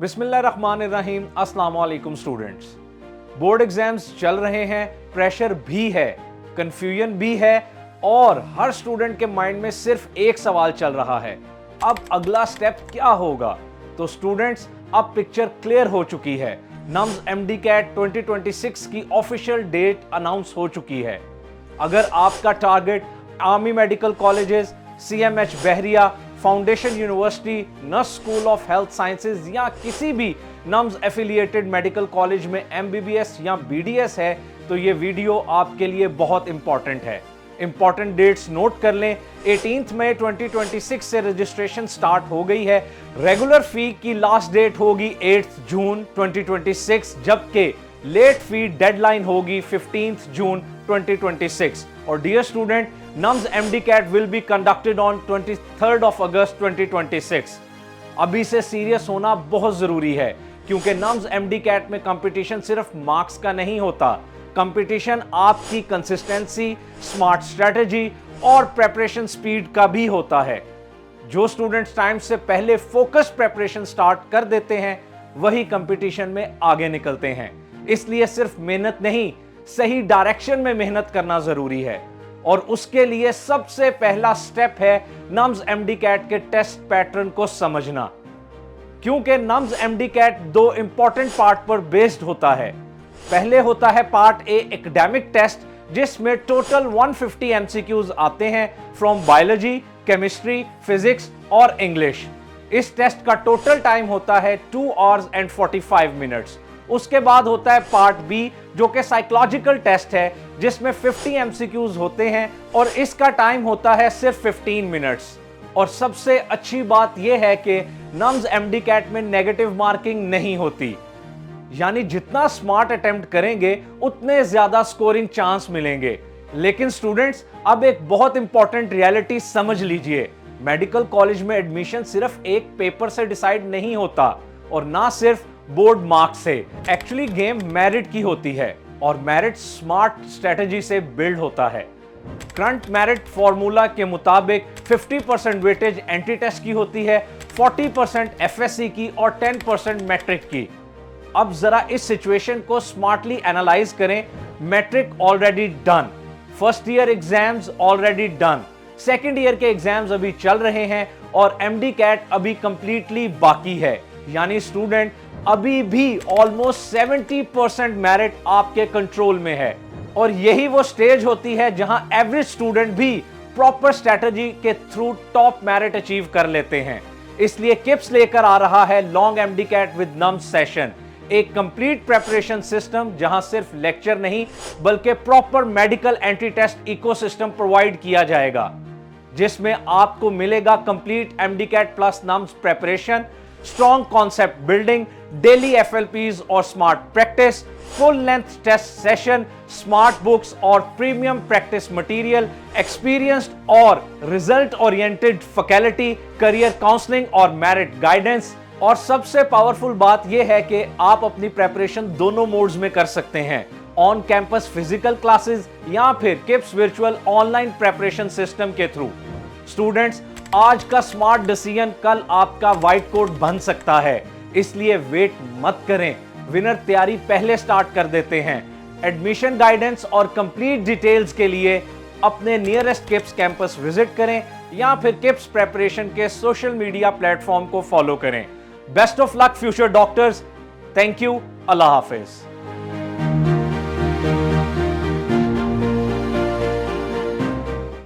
बिस्मिल्लाहिर्रहमानिर्रहीम। अस्सलाम वालेकुम स्टूडेंट्स। बोर्ड एग्जाम्स चल रहे हैं, प्रेशर भी है, कंफ्यूजन भी है और हर स्टूडेंट के माइंड में सिर्फ एक सवाल चल रहा है, अब अगला स्टेप क्या होगा। तो स्टूडेंट्स, अब पिक्चर क्लियर हो चुकी है। नम्स एमडीकैट 2026 की ऑफिशियल डेट अनाउंस हो चुकी है। अगर आपका target army medical colleges, CMH Bahria, foundation university, nurse school of health sciences या किसी भी नम्स एफिलिएटेड मेडिकल कॉलेज में MBBS या BDS है, तो ये वीडियो आपके लिए बहुत इंपॉर्टेंट है। इंपॉर्टेंट डेट्स नोट कर लें। 18 मई 2026 से रजिस्ट्रेशन स्टार्ट हो गई है। रेगुलर फी की लास्ट डेट होगी 8 जून 2026, जबकि लेट फी डेडलाइन होगी 15 जून 2026। और dear student, NUMS MDCAT will be conducted on 23 August 2026। अभी से सीरियस होना बहुत जरूरी है, क्योंकि नम्स एमडीकैट में कंपटीशन सिर्फ मार्क्स का नहीं होता। कंपटीशन आपकी कंसिस्टेंसी, स्मार्ट स्ट्रेटजी और प्रेपरेशन स्पीड का भी होता है। जो स्टूडेंट्स टाइम से पहले फोकस प्रेपरेशन स्टार्ट कर देते हैं, वही कंपटीशन में आगे निकलते हैं। इसलिए सिर्फ मेहनत नहीं, सही डायरेक्शन में मेहनत करना जरूरी है। और उसके लिए सबसे पहला स्टेप है नम्स एमडीकैट के टेस्ट पैटर्न को समझना। क्योंकि नम्स एमडीकैट दो इंपॉर्टेंट पार्ट पर बेस्ड होता है। पहले होता है पार्ट ए एकेडमिक टेस्ट, जिसमें टोटल 150 MCQs आते हैं फ्रॉम बायोलॉजी, केमिस्ट्री, फिजिक्स और इंग्लिश। इस टेस्ट का टोटल टाइम होता है 2 hours and 45 minutes। उसके बाद होता है पार्ट बी, जो कि साइकोलॉजिकल टेस्ट है, जिसमें 50 MCQs होते हैं और इसका टाइम होता है सिर्फ 15 मिनट्स। और सबसे अच्छी बात यह है कि नम्स एमडीकैट में नेगेटिव मार्किंग नहीं होती, यानी जितना स्मार्ट अटेम्प्ट करेंगे उतने ज्यादा स्कोरिंग चांस मिलेंगे। लेकिन स्टूडेंट्स, अब एक बहुत इंपॉर्टेंट रियलिटी समझ लीजिए। मेडिकल कॉलेज में एडमिशन सिर्फ एक पेपर से डिसाइड नहीं होता और ना सिर्फ बोर्ड मार्क्स से। एक्चुअली गेम मेरिट की होती है और मेरिट स्मार्ट स्ट्रेटजी से बिल्ड होता है। करंट मेरिट फॉर्मूला के मुताबिक 50% वेटेज एंट्री टेस्ट की होती है, 40% FSC की और 10% मैट्रिक की। अब जरा इस सिचुएशन को स्मार्टली एनालाइज करें। Matric already done, first year exams already done, second year के एग्जाम्स अभी चल रहे हैं और एमडीकैट अभी कंप्लीटली बाकी है। यानी स्टूडेंट, अभी भी ऑलमोस्ट 70% मेरिट आपके कंट्रोल में है। और यही वो स्टेज होती है जहां एवरेज स्टूडेंट भी प्रॉपर स्ट्रेटजी के थ्रू टॉप मेरिट अचीव कर लेते हैं। इसलिए किप्स लेकर आ रहा है long MDCAT with NUMS session, एक कंप्लीट प्रेपरेशन सिस्टम जहां सिर्फ लेक्चर नहीं बल्कि proper medical entry test ecosystem provide किया जाएगा, जिसमें आपको मिलेगा complete MDCAT plus NUMS preparation, strong concept building, daily FLPs और smart practice, full length test session, smart books और प्रीमियम प्रैक्टिस मटेरियल, एक्सपीरियंस्ड और result oriented faculty, career counselling और merit guidance. और सबसे पावरफुल बात यह है कि आप अपनी प्रेपरेशन दोनों मोड्स में कर सकते हैं, ऑन कैंपस फिजिकल क्लासेस या फिर KIPS virtual online preparation system के थ्रू। स्टूडेंट्स, आज का स्मार्ट डिसीजन कल आपका व्हाइट कोट बन सकता है, इसलिए वेट मत करें। विनर तैयारी पहले स्टार्ट कर देते हैं। एडमिशन गाइडेंस और कंप्लीट डिटेल्स के लिए अपने नियरेस्ट किप्स कैंपस विजिट करें या फिर किप्स प्रेपरेशन के सोशल मीडिया प्लेटफॉर्म को फॉलो करें। Best of luck future doctors. Thank you. Allah Hafiz.